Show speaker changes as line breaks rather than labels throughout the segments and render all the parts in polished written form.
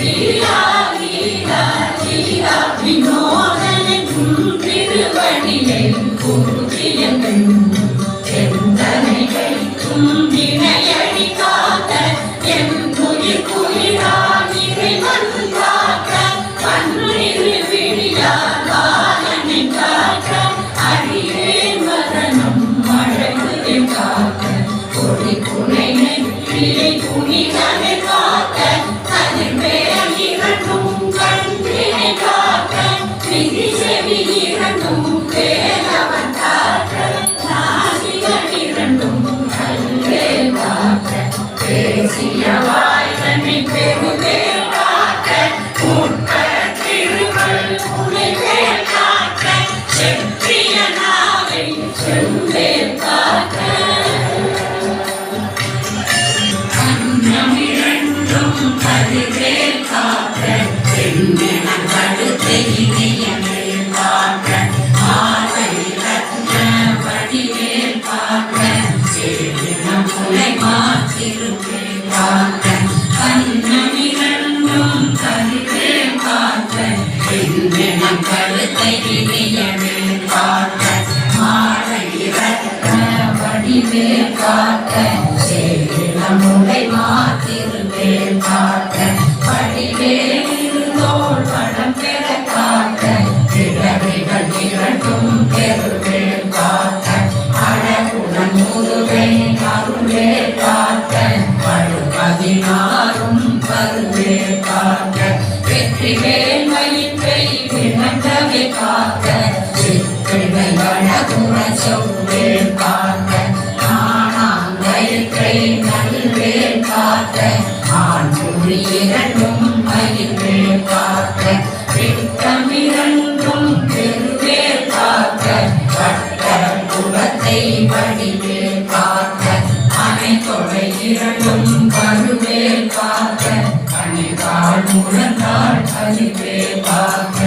Vida, vida. வினோதனுக்கும் திருவடியை குருதியங்கள் எந்தனை வைக்கும் வினையடி காத்த என் குயிர் குயிரான் இறைவன் காக்க பன்னிரு விழியார் பாலனை காக்க அடியேன் வதனம் அழகு காக்க கொடி புனை நெற்றியை புனிதனை காக்க கதிர்வேல் இரண்டும் கண்ணினை காக்க விதி செவி இரண்டும் வேலவன் காக்க நாசிகள் இரண்டும் கல்வே காக்க பேசிய வாய்தனை பெருவேல் காக்க முற்ப திருவள் புனைவேல் காக்க செற்றிய நாவை செவ்வேல் காக்க கதிர்வேல் காக்க பெண்ணினம் கடுத்தை இணையமேல் காக்க ஆலை ரத்ன வடிவேல் காக்க சேவினம் புலை மாத்திருவேல் காக்க கண்ணமிரண்டும் கதிர்வேல் காக்க பெண்ணினம் கடுத்தை இணையமேல் காக்க ஆலை ரத்ன வடிவேல் காக்க சேவினம் புலை மாத்திருவேல் காக்க படிவேல் இருந்தோள் படம் பெற காக்க திடவைகள் இரண்டும் பெருவேல் காக்க அழகுடன் முருகை அருள்வேல் காக்க பழுபதினாரும் பருவேல் காக்க வெற்றிவேல் மயிற்றை விளங்கவே காக்க சிற்றிவை வடகுற செவ்வேல் காக்க நாணாங்கயிற்றை நல்வேல் காக்க ஆண்குறி இரண்டும் மயில்வேல் காக்க விட்டமிரண்டும் பெருவேல் காக்க வட்ட குலத்தை வடிவேல் காக்க அனைத்தொடை இரண்டும் பருவேல் காக்க அணிகால் முழங்கால் கதிர்வேல் காக்க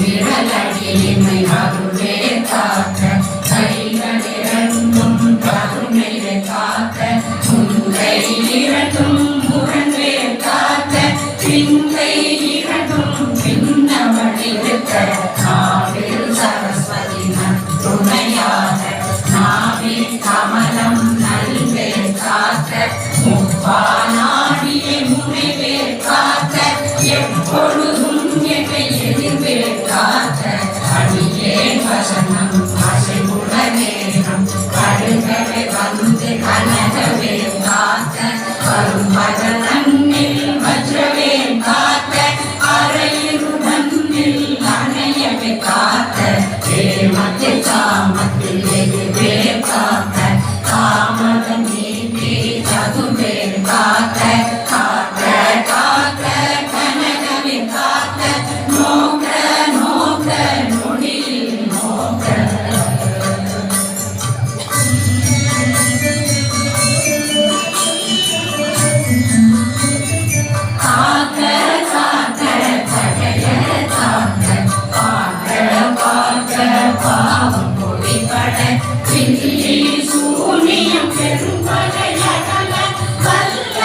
கைவிரலடிமை அருள்வேல் காக்க கைகளிரண்டும் கருணையை காக்க முன்கை இரண்டும் முரண்வேல் காக்க பின்கை இரண்டும் பின்னவழிருக்க நாவில் சரஸ்வதி துணையாக நாவில் கமலம் நல்வேல் காக்க முப்பானாடிய முனைவேல் காக்க எப்பொழுதும் என்னை எதிர்வேல் காக்க அடியேன் வசனம் அசைவுட நேரம் கடுகவை வந்து கனகவேல் காக்க வரும் பதனன்னில் வஜ்ரவேல் காக்க அரையிருடன்னில் அணையவை காக்க ஏமத்தில் காமத்தில் எதிர்வேல் காக்க காமதம் நீக்கி சதுர்வேல் காக்க காக்க காக்க கனகவேல் காக்க நோக்க நோக்க நொடியில் நோக்க காக்க காக்க படைய காக்க காக்க காக்க பாவம் பொடிபட பின்னி சூனியம் பெரும் படையகல வல்ல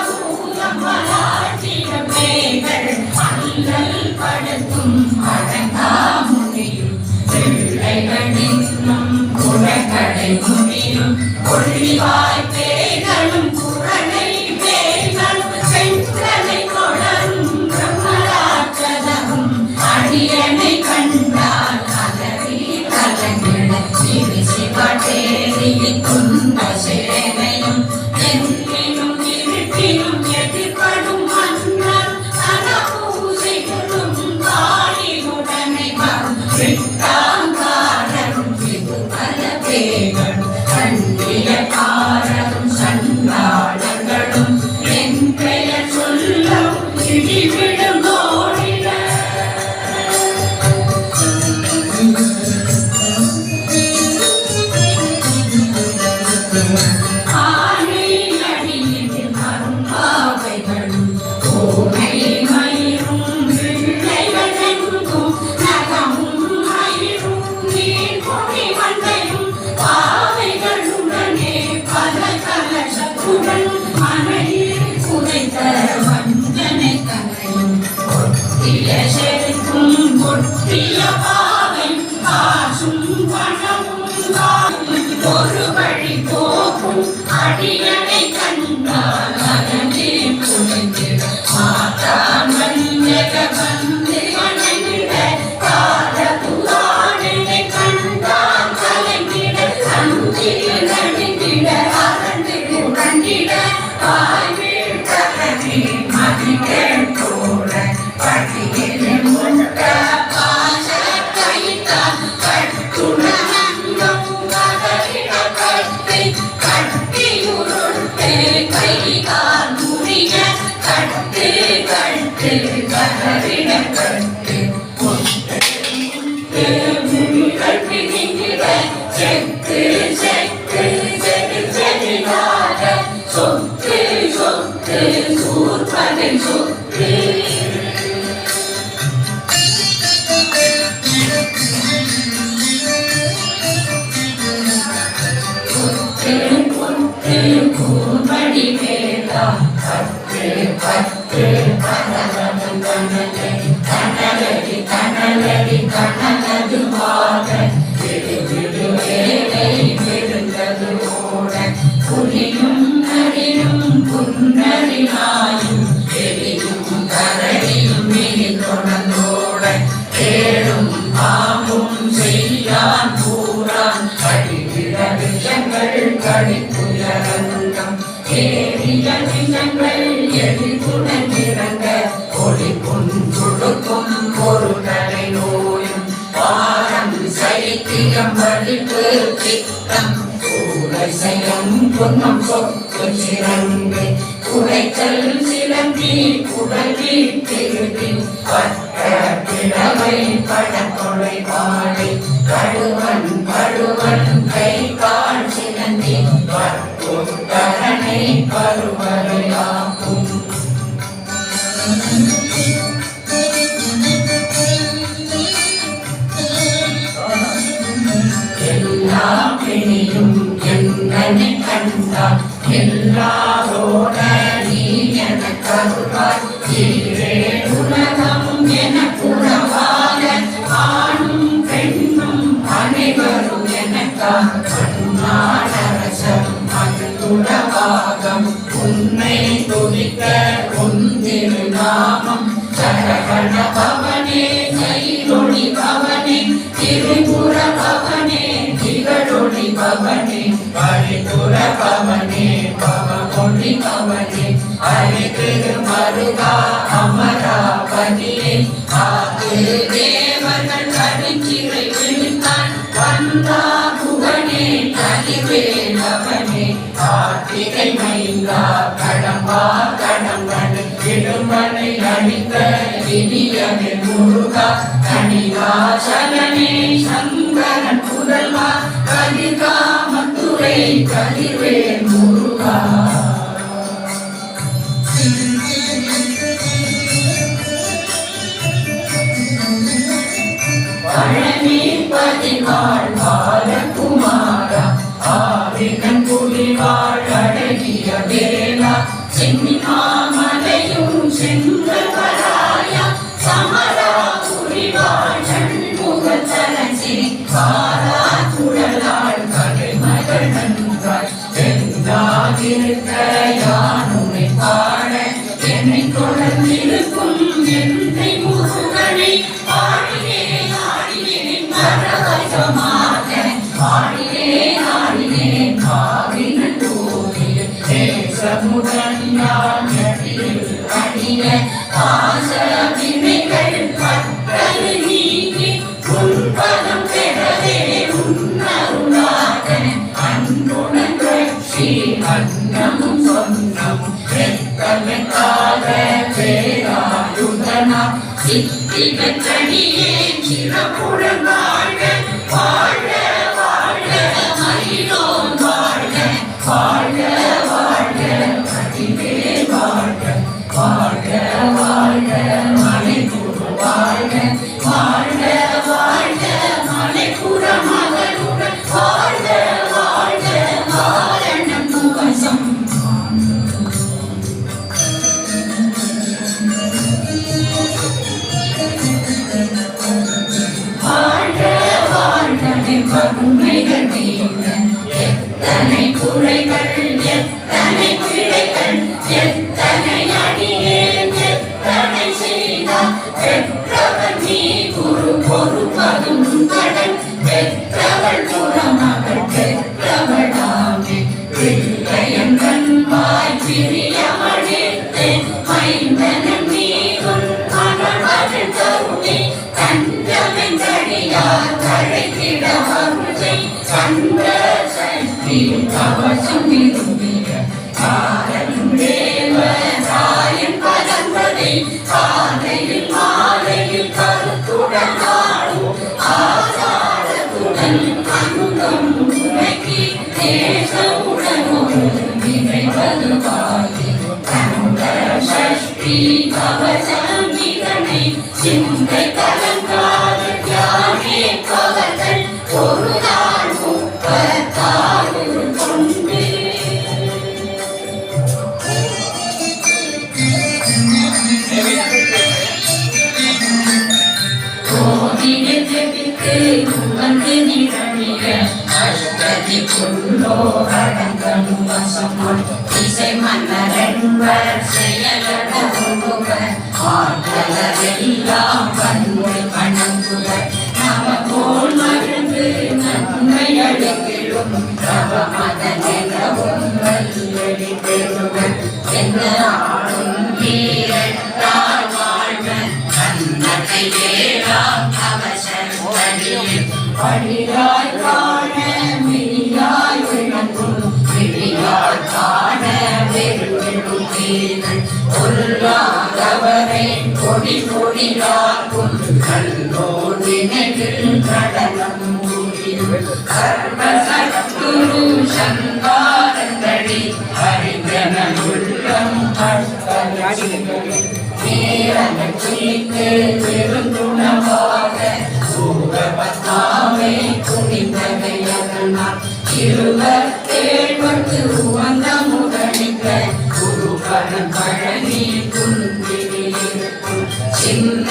பூதம் வளாட்டிய பேய்கள் அல்லல் படுத்தும் அடங்கா முனியும் பிள்ளைகளின்னும் குலக்கடை முனியும் கொள்ளிவாய் பேய்களும் குரணை பேய்களும் பெண்களை கொடரும் பிரம்மராட்சதமும் அடியனை கண்டால் அலறி கலங்கிட சிறு சிவட்டேரியில் துன்ப சேனையும் என்னினும் இருட்டினும் எதிர்படும் மன்னர் அனபூசைகளும் காளியுடனை வரும் சித்தாங்காரரும் இது பல பேர்களும் கண்ணிய காரரும் சண்டாளர்களும் என் பெயர் சொல்லும் இடிவிடும் ஓடிட ஆனை அடியில் வரும் பாவைகளும் கோனை மயிரும் பிள்ளைகளெங்கும் நகமும் மயிரும் நீர் பொடி வண்டையும் பாவைகளுடனே ஒரு வழி போகும் அடியனை கண்டால் அதனே புரிந்திட மாற்றாமல் ஜெகவந்து வணங்கிட கால புராணனை கண்டால் கலங்கிட அந்தியில் நடுங்கிட அரண்டு உறங்கிட வாய்வீழ் கலனே மதிகள் போல பட்டியல் முட்ட பாச கைத்தான் கட்டுணங்கம் கதறிட கட்டி கட்டியுருட்டு கைகால் முடிய கட்டு கட்டு கதறிட கட்டு கட்டி நின்றிட செக்கு செக்கு செகு செகிலாக சொத்து சொத்து சூர்பகை சொத்து கூர்மடி வேலா பத்து பத்து கனலது கனலடி கனலடி கனலடி கனலது வாக விடு வேலை விழுந்தது ஓட புலியும் நரியும் புன்னரினாயும் எரியும் கரடியும் மேல் தொடர்ந்தோட ஏழும் பாம்பும் செய்யான் கூறான் கடிவிட விஷங்கள் கடிப்புயரங்கம் ஏறிய விஷங்கள் எளிதுடன் இறங்க ஒளி புன்றுடுக்கும் ஒரு தலை நோயும் பாரம் சைத்தியம் வலிப்பு சித்தம் கூரை செய்யும் பொன்னம் சொத்து சிறந்து குறைச்சல் சிலந்தி குடலி திருதி பட்ட பிளவை படத்தொலை பாடி கடுவன் கடுவன் கை கால் சிலந்தி பட்டுத்தரனை பருவரையாக்கும் எல்லா பிணியும் என்னை கண்டால் எல்லாரோட நீ என கருவாய் ஈரே உலகம் என புறவாக ஆணும் பெண்ணும் அனைவரும் எனக்காக நாடரசம் அதுடவாகம் உன்னை துதிக்க உன் திருநாமம் சரவண பவனே கைரொளி பவனே திரிபுர பவனே திகழொளி பவனே பரிபுர பவனே பவமொழி பவனே ஹரி திருமருகா அமராவதியே ஆகு தேவர்கள் கடுஞ்சிறை விழுந்தான் வந்தா புவனே கதிவேலவனே கார்த்திகை மைந்தா கடம்பா கடம்பன் இடுமனை அணிந்த இனியனே முருகா கனிவாசலனே சங்கரன் புதல்வா கதிர்காமத்துறை கதிர்வேல் முருகா பழனி பதிவாழ் பாலகுமாரா ஆவினன் புலிவாழ் அழகிய வேலா சென்னிமாமலையும் செங்கல்வராயா சமரா புலிவாழ் சண்முகச்சரசிரி காரா குழலாள் கலைமகள் நன்றாய் சென்றாதிருக்க யானுனை பாட என்னை தொடர்ந்திருக்கும் என்னை முருகனை பாடினேன் ஆடினேன் மரவசமாக ஆடினேன் ஆடினேன் காவினன் தோழிய தேசமுடன் நான் அடிய ஆச வினைகள் பட்டது நீங்கி உன்பதம் பெறவே உன்னருளாக அன்புடன் ரட்சி அன்னமும் சொன்னமும் வெக்கமெக்காக வேலாயுதனா சித்தி வெற்றடியே சிறப்புடன் வாழ்க வாழ்க வாழ்க மயிலோன் வாழ்க வாழ்க வாழ்க மதிவேல் வாழ்க வாழ்க வாழ்க மலைக்குரு வாழ்க வாழ்க வாழ்க மலைக்குற மகளுடன் வாழ்க வாழ்க வாரணம் முகசம் வாழ்க கவசம் விரும்பிய காலையும் தேவ தாயின் பதம்பதை காலையில் மாலையில் கருத்துடன் நாடும் ஆசாரத்துடன் அங்கம் உனக்கி தேசமுடன் நினைவது பாதி கந்த சஷ்டி கவசம் இதனை சிந்தை கலங்காத தியானே கவசல் ஒரு நாள் முப்பத்தாறு கொண்டு கோவிலுக்கு வந்து நிரணிய அஷ்டதி குள்ளோ அடங்கனு வசமுன் இசை மன்னரன்பர் செயலட ஒருவர் ஆற்றலரெல்லாம் வந்து வணங்குவர் நம போல் மருந்து நன்மை அளிக்கிடும் தவ மத நிலவும் வல்லடி பெறுவர் எந்த ஆளும் வீரத்தால் வாழ்வ கண்ணத்தை வேளாம் அவசரத்தடியில் படியாய் காண மிடியாய் விளங்கும் விடியாய் காண வெறும் வீரன் பொல்லாதவரை கொடி கொடியாக்கும் கல்லோர் நினைவில் கடனம் சர்வசத்துரு சங்காரந்தடி ஹரிஜனுள்ளம் வீரனுக்கு பெருந்துணவாக சூரபத்மாவை துணிந்தகையதனால் இருவத்தேழ்வத்து உவந்த முதலிக்க குருகணன் பழனி குந்திரியிருக்கும் சின்ன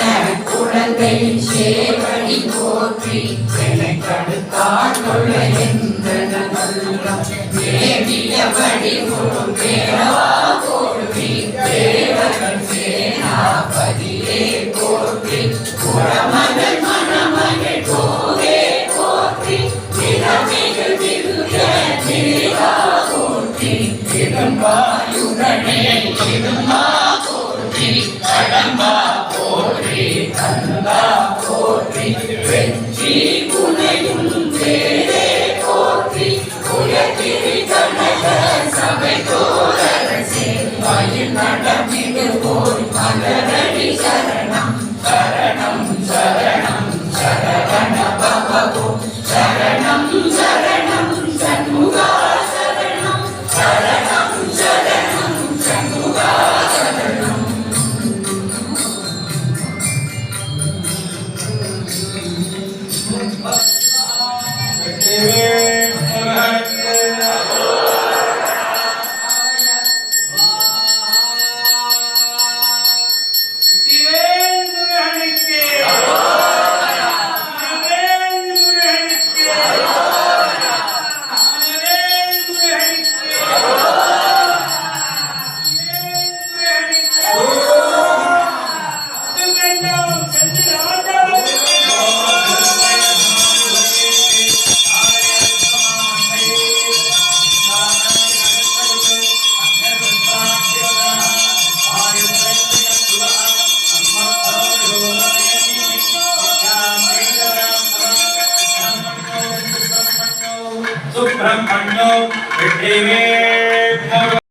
குழந்தை சேவடி போற்றி எனக்கடுத்தாள் கொள்ள எந்த நல்லம் வேடியபடி ஒரு வேளவா போற்றி தேவர்கள் சேனாபதியே போற்றி புறமகள் மணமகள் போவே போற்றி திறமிகு திவ்ய திரிகா போற்றி திரும்பாயுடனே திருமா போற்றி கடம்பா போற்றி கந்தா போற்றி வெற்றி புனையும் வேலே போற்றி உயர்த்திரி கனக சபை தோழரசே வாயில் நடமிடு போல் மலரடி சரணம் சரணம் சரணம் சரவண பவகோ சரணம் சரணம் சண்முகா சரணம் சரணம் சரணம் சண்முகா சரணம்
सुब्रह्मण्यो विद्धिवे